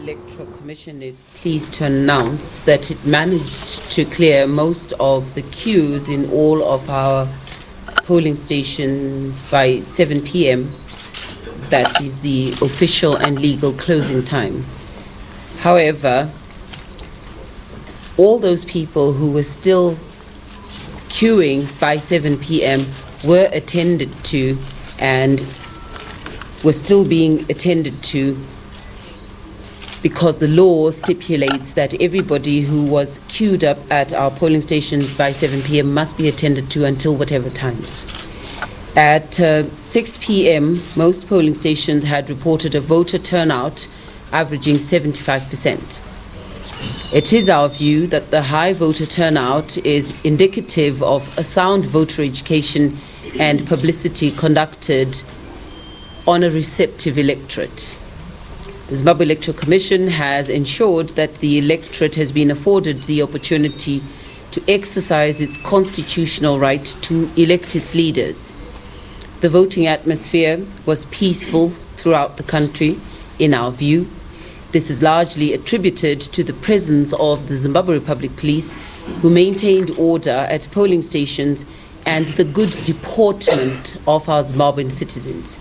Electoral Commission is pleased to announce that it managed to clear most of the queues in all of our polling stations by 7 p.m. That is the official and legal closing time. However, all those people who were still queuing by 7 p.m. were attended to and were still being attended to, because the law stipulates that everybody who was queued up at our polling stations by 7 p.m. must be attended to until whatever time. At 6 p.m., most polling stations had reported a voter turnout averaging 75%. It is our view that the high voter turnout is indicative of a sound voter education and publicity conducted on a receptive electorate. The Zimbabwe Electoral Commission has ensured that the electorate has been afforded the opportunity to exercise its constitutional right to elect its leaders. The voting atmosphere was peaceful throughout the country, in our view. This is largely attributed to the presence of the Zimbabwe Republic Police, who maintained order at polling stations, and the good deportment of our Zimbabwean citizens.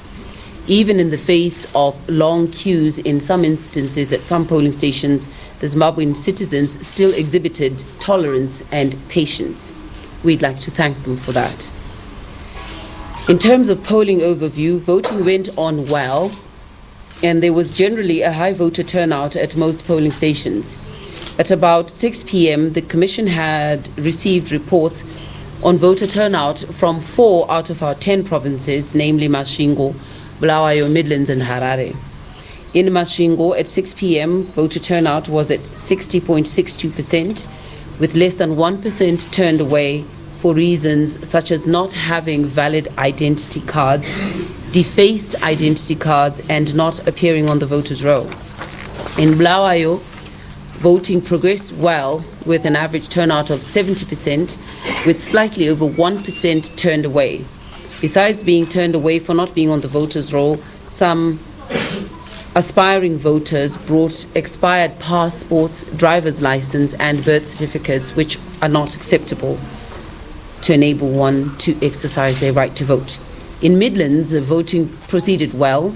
Even in the face of long queues in some instances at some polling stations, the Zimbabwean citizens still exhibited tolerance and patience. We'd like to thank them for that. In terms of polling overview, voting went on well, and there was generally a high voter turnout at most polling stations. At about 6 p.m., the Commission had received reports on voter turnout from 4 out of our 10 provinces, namely Masvingo, Bulawayo, Midlands and Harare. In Masvingo, at 6 p.m., voter turnout was at 60.62%, with less than 1% turned away for reasons such as not having valid identity cards, defaced identity cards, and not appearing on the voters' roll. In Bulawayo, voting progressed well with an average turnout of 70%, with slightly over 1% turned away. Besides being turned away for not being on the voters' roll, some aspiring voters brought expired passports, driver's license, and birth certificates, which are not acceptable to enable one to exercise their right to vote. In Midlands, the voting proceeded well.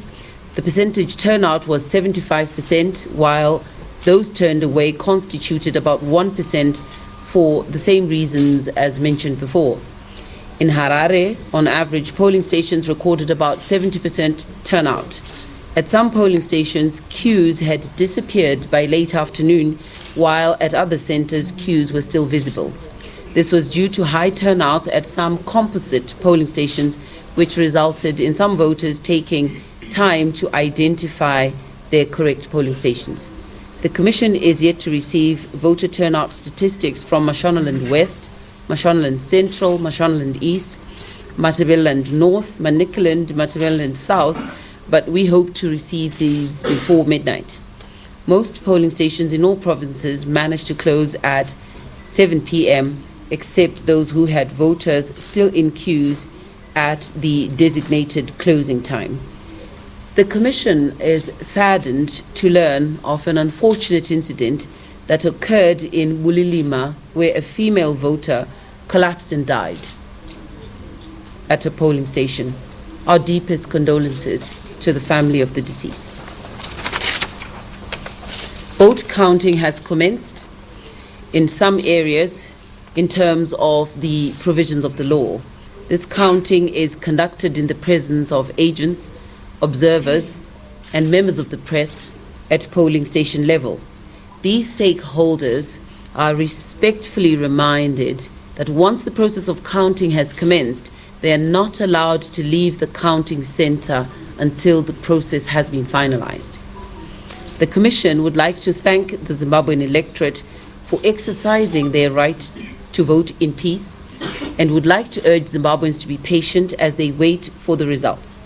The percentage turnout was 75%, while those turned away constituted about 1% for the same reasons as mentioned before. In Harare, on average, polling stations recorded about 70% turnout. At some polling stations, queues had disappeared by late afternoon, while at other centres, queues were still visible. This was due to high turnouts at some composite polling stations, which resulted in some voters taking time to identify their correct polling stations. The Commission is yet to receive voter turnout statistics from Mashonaland West, Mashonaland Central, Mashonaland East, Matabeleland North, Manicaland, Matabeleland South, but we hope to receive these before midnight. Most polling stations in all provinces managed to close at 7 p.m., except those who had voters still in queues at the designated closing time. The Commission is saddened to learn of an unfortunate incident that occurred in Bulilima, where a female voter collapsed and died at a polling station. Our deepest condolences to the family of the deceased. Vote counting has commenced in some areas in terms of the provisions of the law. This counting is conducted in the presence of agents, observers, and members of the press at polling station level. These stakeholders are respectfully reminded that once the process of counting has commenced, they are not allowed to leave the counting centre until the process has been finalised. The Commission would like to thank the Zimbabwean electorate for exercising their right to vote in peace, and would like to urge Zimbabweans to be patient as they wait for the results.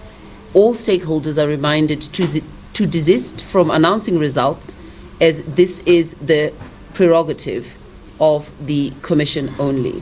All stakeholders are reminded to desist from announcing results, as this is the prerogative of the Commission only.